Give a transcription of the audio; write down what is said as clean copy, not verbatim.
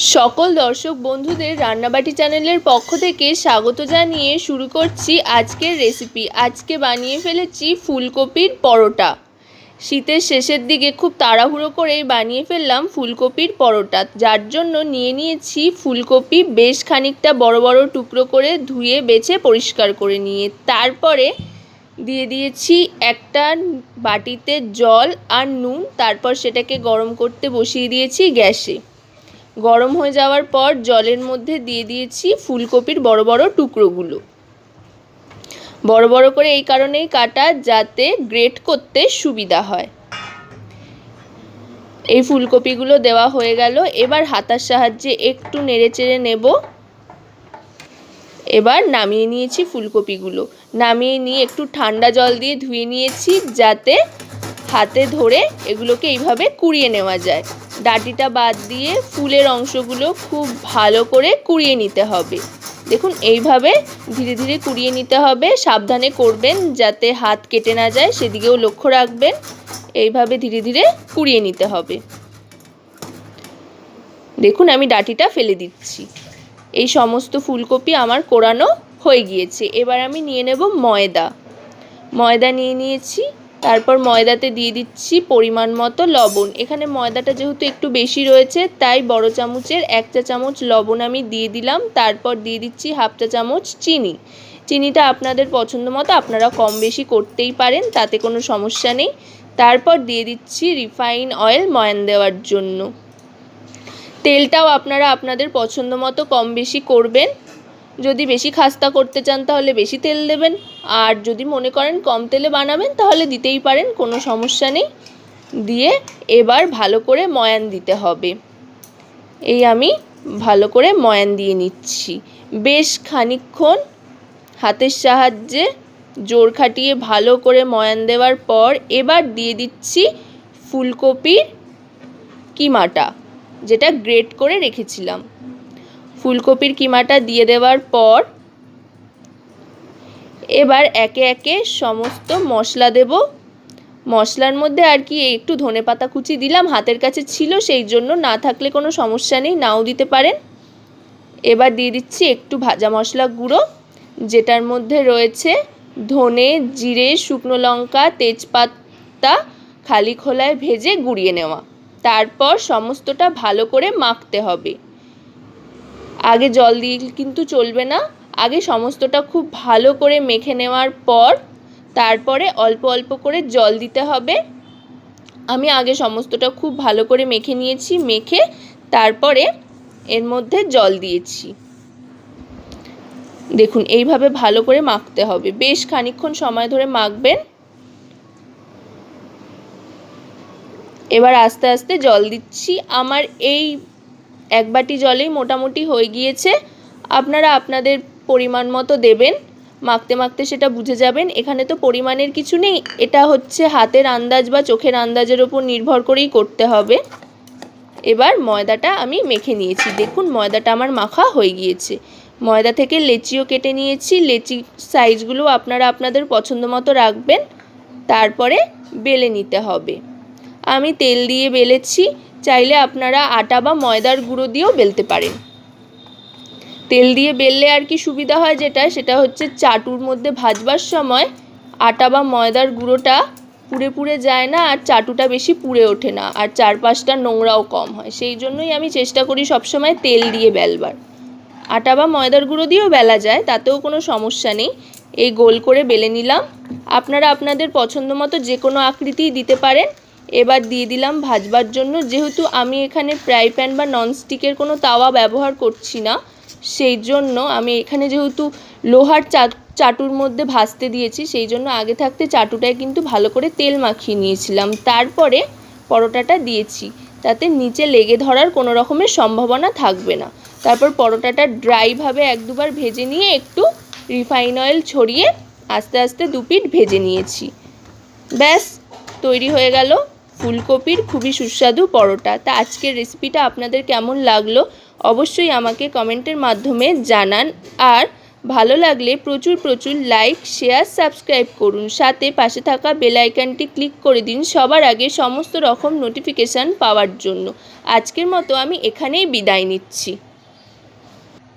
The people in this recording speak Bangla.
সকল দর্শক বন্ধুদের রান্নাবাটি চ্যানেলের পক্ষ থেকে স্বাগত জানিয়ে শুরু করছি আজকের রেসিপি। আজকে বানিয়ে ফেলেছি ফুলকপির পরোটা। শীতের শেষের দিকে খুব তাড়াহুড়ো করেই বানিয়ে ফেললাম ফুলকপির পরোটা, যার জন্য নিয়ে নিয়েছি ফুলকপি বেশ খানিকটা বড় বড় টুকরো করে ধুয়ে বেছে পরিষ্কার করে নিয়ে তারপরে দিয়ে দিয়েছি একটা বাটিতে জল আর নুন। তারপর সেটাকে গরম করতে বসিয়ে দিয়েছি গ্যাসে। গরম হয়ে যাওয়ার পর জলের মধ্যে দিয়ে দিয়েছি ফুলকপির বড় বড় টুকরোগুলো। বড় বড় করে এই কারণেই কাটা যাতে গ্রেট করতে সুবিধা হয়। এই ফুলকপিগুলো দেওয়া হয়ে গেল। এবার হাতার সাহায্যে একটু নেড়েচেড়ে নেব। এবার নামিয়ে নিয়েছি ফুলকপিগুলো। নামিয়ে নিয়ে একটু ঠান্ডা জল দিয়ে ধুয়ে নিয়েছি যাতে হাতে ধরে এগুলোকে এইভাবে কুড়িয়ে নেওয়া যায়। ডাঁটিটা বাদ দিয়ে ফুলের অংশগুলো খুব ভালো করে কুড়িয়ে নিতে হবে। দেখুন এইভাবে ধীরে ধীরে কুড়িয়ে নিতে হবে। সাবধানে করবেন যাতে হাত কেটে না যায়, সেদিকেও লক্ষ্য রাখবেন। এইভাবে ধীরে ধীরে কুড়িয়ে নিতে হবে। দেখুন আমি ডাঁটিটা ফেলে দিচ্ছি। এই সমস্ত ফুলকপি আমার কোরানো হয়ে গিয়েছে। এবার আমি নিয়ে নেব ময়দা নিয়ে নিয়েছি। তারপর ময়দাতে দিয়ে দিচ্ছি পরিমাণ মতো লবণ। এখানে ময়দাটা যেহেতু একটু বেশি রয়েছে তাই বড় চামচের 1 চা চামচ লবণ আমি দিয়ে দিলাম। তারপর দিয়ে দিচ্ছি হাফ চা চামচ চিনি। চিনিটা আপনাদের পছন্দ মতো আপনারা কম বেশি করতেই পারেন, তাতে কোনো সমস্যা নেই। তারপর দিয়ে দিচ্ছি রিফাইন অয়েল ময়ান দেওয়ার জন্য। তেলটাও আপনারা আপনাদের পছন্দ মতো কম বেশি করবেন। যদি বেশি খাস্তা করতে চান তাহলে বেশি তেল দেবেন, আর যদি মনে করেন কম তেলে বানাবেন তাহলে দিতেই পারেন, কোনো সমস্যা নেই। দিয়ে এবার ভালো করে ময়ান দিতে হবে। এই আমি ভালো করে ময়ান দিয়ে নিচ্ছি। বেশ খানিকক্ষণ হাতের সাহায্যে জোর খাটিয়ে ভালো করে ময়ান দেওয়ার পর এবার দিয়ে দিচ্ছি ফুলকপির কিমাটা, যেটা গ্রেট করে রেখেছিলাম। ফুলকপির কিমাটা দিয়ে দেওয়ার পর এবার একে একে সমস্ত মশলা দেব। মশলার মধ্যে আর কি একটু ধনেপাতা কুচি দিলাম, হাতের কাছে ছিল সেই জন্য, না থাকলে কোনো সমস্যা নেই, নাও দিতে পারেন। এবার দিয়ে দিচ্ছি একটু ভাজা মশলা গুঁড়ো, যেটার মধ্যে রয়েছে ধনে, জিরে, শুকনো লঙ্কা, তেজপাতা খালি খোলায় ভেজে গুঁড়িয়ে নেওয়া। তারপর সমস্তটা ভালো করে মাখতে হবে। আগে জল দিয়ে কিন্তু চলবে না। আগে সমস্তটা খুব ভালো করে মেখে নেওয়ার পর তারপরে অল্প অল্প করে জল দিতে হবে। আমি আগে সমস্তটা খুব ভালো করে মেখে নিয়েছি। মেখে তারপরে এর মধ্যে জল দিয়েছি। দেখুন এইভাবে ভালো করে মাখতে হবে। বেশ খানিকক্ষণ সময় ধরে মাখবেন। এবার আস্তে আস্তে জল দিচ্ছি। আমার এই 1 বাটি জলেই মোটামুটি হয়ে গিয়েছে। আপনারা আপনাদের পরিমাণ মতো দেবেন। মাখতে মাখতে সেটা বুঝে যাবেন। এখানে তো পরিমাণের কিছু নেই, এটা হচ্ছে হাতের আন্দাজ বা চোখের আন্দাজের ওপর নির্ভর করেই করতে হবে। এবার ময়দাটা আমি মেখে নিয়েছি। দেখুন ময়দাটা আমার মাখা হয়ে গিয়েছে। ময়দা থেকে লেচিও কেটে নিয়েছি। লেচি সাইজগুলো আপনারা আপনাদের পছন্দ মতো রাখবেন। তারপরে বেলে নিতে হবে। আমি তেল দিয়ে বেলেছি, চাইলে আপনারা আটা বা ময়দার গুঁড়ো দিয়েও বেলতে পারেন। তেল দিয়ে বেললে আর কি সুবিধা হয় সেটা হচ্ছে চাটুর মধ্যে ভাজবার সময় আটা বা ময়দার গুঁড়োটা পুড়ে পুড়ে যায় না, আর চাটুটা বেশি পুড়ে ওঠে না, আর চারপাশটা নোংরাও কম হয়। সেই জন্যই আমি চেষ্টা করি সবসময় তেল দিয়ে বেলবার। আটা বা ময়দার গুঁড়ো দিয়েও বেলা যায়, তাতেও কোনো সমস্যা নেই। এই গোল করে বেলে নিলাম। আপনারা আপনাদের পছন্দ মতো যে কোনো আকৃতিই দিতে পারেন। এবার দিয়ে দিলাম ভাজবার জন্য। যেহেতু আমি এখানে ফ্রাই প্যান বা ননস্টিকের কোনো তাওয়া ব্যবহার করছি না, সেই জন্য আমি এখানে যেহেতু লোহার চাটুর মধ্যে ভাজতে দিয়েছি, সেই জন্য আগে থাকতে চাটুটায় কিন্তু ভালো করে তেল মাখিয়ে নিয়েছিলাম। তারপরে পরোটাটা দিয়েছি, তাতে নিচে লেগে ধরার কোনো রকমের সম্ভাবনা থাকবে না। তারপর পরোটাটা ড্রাইভাবে 1-2 বার ভেজে নিয়ে একটু রিফাইন অয়েল ছড়িয়ে আস্তে আস্তে 2 পিঠ ভেজে নিয়েছি। ব্যাস তৈরি হয়ে গেল ফুলকপির খুবই সুস্বাদু পরোটা। তা আজকের রেসিপিটা আপনাদের কেমন লাগলো অবশ্যই আমাকে কমেন্টের মাধ্যমে জানান। আর ভালো লাগলে প্রচুর প্রচুর লাইক, শেয়ার, সাবস্ক্রাইব করুন। সাথে পাশে থাকা বেল আইকনটি ক্লিক করে দিন সবার আগে সমস্ত রকম নোটিফিকেশান পাওয়ার জন্য। আজকের মতো আমি এখানেই বিদায় নিচ্ছি।